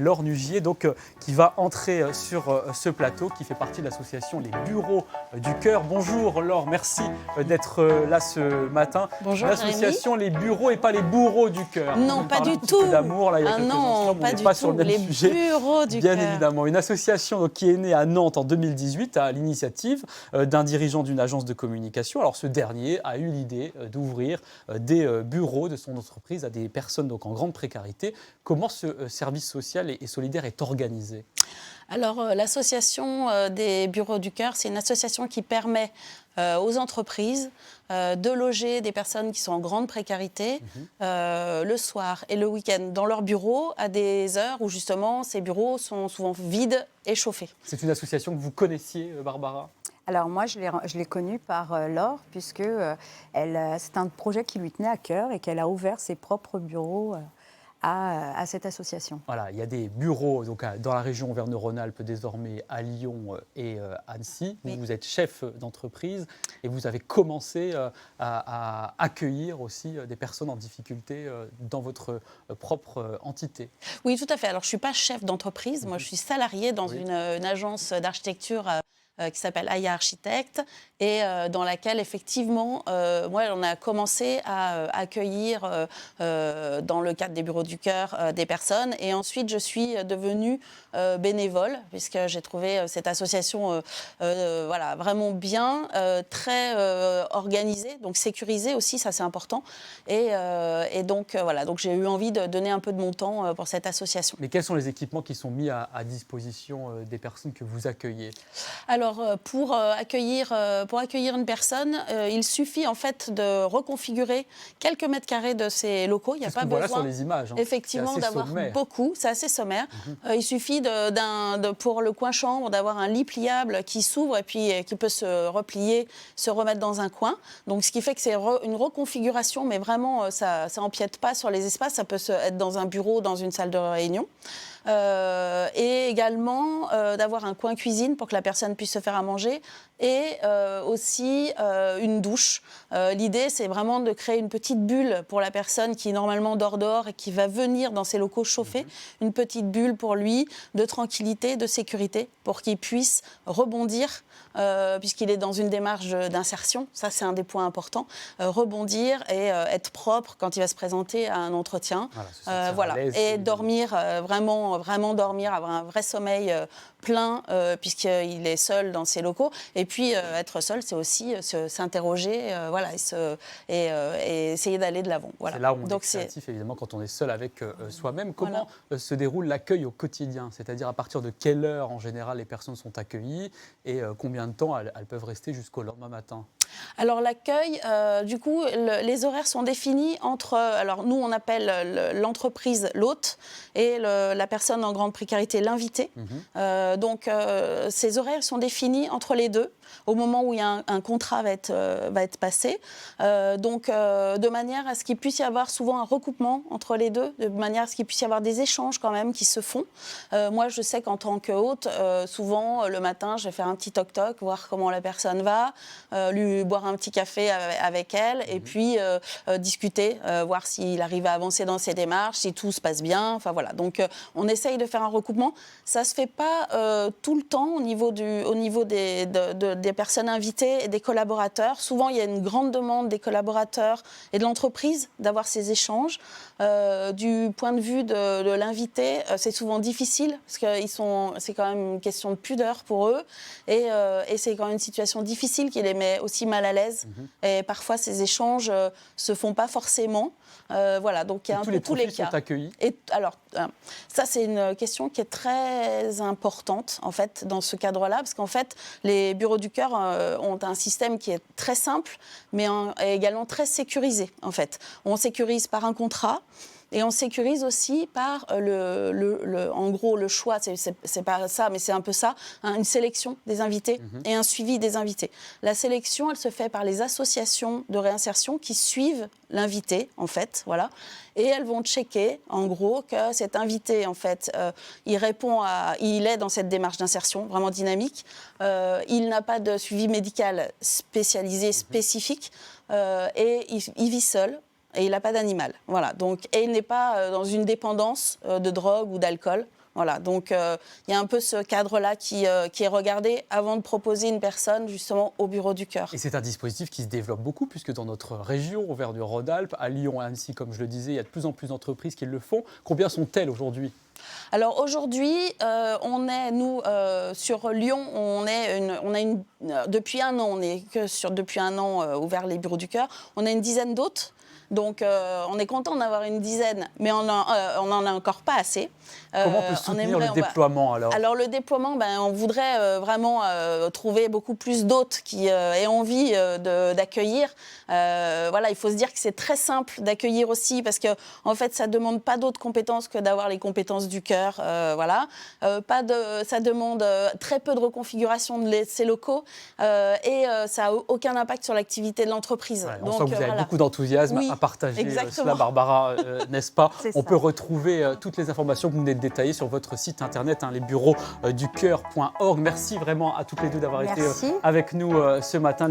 Laure Nugier, qui va entrer sur ce plateau, qui fait partie de l'association Les Bureaux du Cœur. Bonjour Laure, merci d'être là ce matin. Bonjour L'association Les Bureaux et pas les bourreaux du cœur. Non, pas du tout. D'amour, là, il y a quelques instants, pas on n'est du pas tout. sur le même les sujet. Bureaux du Bien Cœur. évidemment, une association qui est née à Nantes en 2018 à l'initiative d'un dirigeant d'une agence de communication. Alors ce dernier a eu l'idée d'ouvrir des bureaux de son entreprise à des personnes donc en grande précarité. Comment ce service social et solidaire est organisé ? Alors, l'association des Bureaux du Cœur, c'est une association qui permet aux entreprises de loger des personnes qui sont en grande précarité le soir et le week-end dans leurs bureaux à des heures où justement ces bureaux sont souvent vides et chauffés. C'est une association que vous connaissiez, Barbara ? Alors moi, je l'ai connue par Laure, puisque c'est un projet qui lui tenait à cœur et qu'elle a ouvert ses propres bureaux à cette association. Voilà, il y a des bureaux donc, dans la région Auvergne-Rhône-Alpes, désormais à Lyon et Annecy. Oui. Vous êtes chef d'entreprise et vous avez commencé à accueillir aussi des personnes en difficulté dans votre propre entité. Oui, tout à fait. Alors, je ne suis pas chef d'entreprise. Moi, je suis salariée dans une agence d'architecture qui s'appelle Aya Architecte et dans laquelle, effectivement, moi, on a commencé à accueillir, dans le cadre des Bureaux du Cœur, des personnes. Et ensuite, je suis devenue bénévole, puisque j'ai trouvé cette association vraiment bien, très organisée, donc sécurisée aussi, ça c'est important. Et donc, donc j'ai eu envie de donner un peu de mon temps pour cette association. Mais quels sont les équipements qui sont mis à disposition des personnes que vous accueillez ? Alors, pour accueillir une personne, il suffit en fait de reconfigurer quelques mètres carrés de ces locaux. Il n'y a pas besoin, voilà sur les images, effectivement, d'avoir beaucoup. C'est assez sommaire. Il suffit pour le coin chambre d'avoir un lit pliable qui s'ouvre et puis qui peut se replier, se remettre dans un coin. Donc, ce qui fait que c'est une reconfiguration, mais vraiment, ça empiète pas sur les espaces. Ça peut être dans un bureau, dans une salle de réunion. Et également d'avoir un coin cuisine pour que la personne puisse se faire à manger et aussi une douche. L'idée, c'est vraiment de créer une petite bulle pour la personne qui normalement dort dehors et qui va venir dans ces locaux chauffés, une petite bulle pour lui de tranquillité, de sécurité, pour qu'il puisse rebondir puisqu'il est dans une démarche d'insertion. Ça, c'est un des points importants. Rebondir et être propre quand il va se présenter à un entretien. Et dormir, vraiment dormir, avoir un vrai sommeil plein, puisqu'il est seul dans ses locaux. Et puis, être seul, c'est aussi s'interroger et essayer d'aller de l'avant. Voilà. C'est là où on est créatif, évidemment, quand on est seul avec soi-même. Comment se déroule l'accueil au quotidien ? C'est-à-dire à partir de quelle heure, en général, les personnes sont accueillies et combien de temps elles peuvent rester jusqu'au lendemain matin ? Alors l'accueil, du coup, les horaires sont définis entre... Alors nous, on appelle l'entreprise l'hôte et la personne en grande précarité l'invité. Donc ces horaires sont définis entre les deux au moment où il y a un contrat va être passé. De manière à ce qu'il puisse y avoir souvent un recoupement entre les deux, de manière à ce qu'il puisse y avoir des échanges quand même qui se font. Moi, je sais qu'en tant qu'hôte, souvent le matin, je vais faire un petit toc-toc, voir comment la personne va, lui boire un petit café avec elle et puis discuter, voir s'il arrive à avancer dans ses démarches, si tout se passe bien. Enfin voilà. Donc on essaye de faire un recoupement. Ça se fait pas tout le temps au niveau des personnes invitées et des collaborateurs. Souvent, il y a une grande demande des collaborateurs et de l'entreprise d'avoir ces échanges. Du point de vue de l'invité, c'est souvent difficile parce que c'est quand même une question de pudeur pour eux et c'est quand même une situation difficile qui les met aussi mal à l'aise. Et parfois, ces échanges se font pas forcément. Donc il y a un peu tous les cas. Sont accueillis. Et alors, ça c'est une question qui est très importante en fait dans ce cadre-là, parce qu'en fait, les Bureaux du Cœur ont un système qui est très simple, mais également très sécurisé en fait. On sécurise par un contrat. Et on sécurise aussi par en gros le choix, c'est pas ça, mais c'est un peu ça, une sélection des invités et un suivi des invités. La sélection, elle se fait par les associations de réinsertion qui suivent l'invité, en fait, voilà. Et elles vont checker, en gros, que cet invité, en fait, il est dans cette démarche d'insertion vraiment dynamique. Il n'a pas de suivi médical spécialisé, spécifique, et il vit seul. Et il n'a pas d'animal. Voilà. Donc, et il n'est pas dans une dépendance de drogue ou d'alcool. Voilà, donc il y a un peu ce cadre-là qui est regardé avant de proposer une personne justement au bureau du cœur. Et c'est un dispositif qui se développe beaucoup, puisque dans notre région, Auvergne-Rhône-Alpes, à Lyon, à Annecy, comme je le disais, il y a de plus en plus d'entreprises qui le font. Combien sont-elles aujourd'hui ? Alors aujourd'hui, on est, nous, sur Lyon, depuis un an, ouvert les bureaux du cœur, on a une dizaine d'hôtes. Donc on est content d'avoir une dizaine, mais on n'en a encore pas assez. Comment on peut soutenir le déploiement alors ? Alors le déploiement, on voudrait vraiment trouver beaucoup plus d'hôtes qui aient envie d'accueillir. Voilà, il faut se dire que c'est très simple d'accueillir aussi parce que en fait, ça demande pas d'autres compétences que d'avoir les compétences du cœur. Voilà, ça demande très peu de reconfiguration de ces locaux et ça a aucun impact sur l'activité de l'entreprise. Ouais, on sent que vous avez beaucoup d'enthousiasme à partager cela, Barbara, n'est-ce pas ? On peut retrouver toutes les informations que vous venez de détailler sur votre site internet, lesbureauxducoeur.org. Merci vraiment à toutes les deux d'avoir été avec nous ce matin.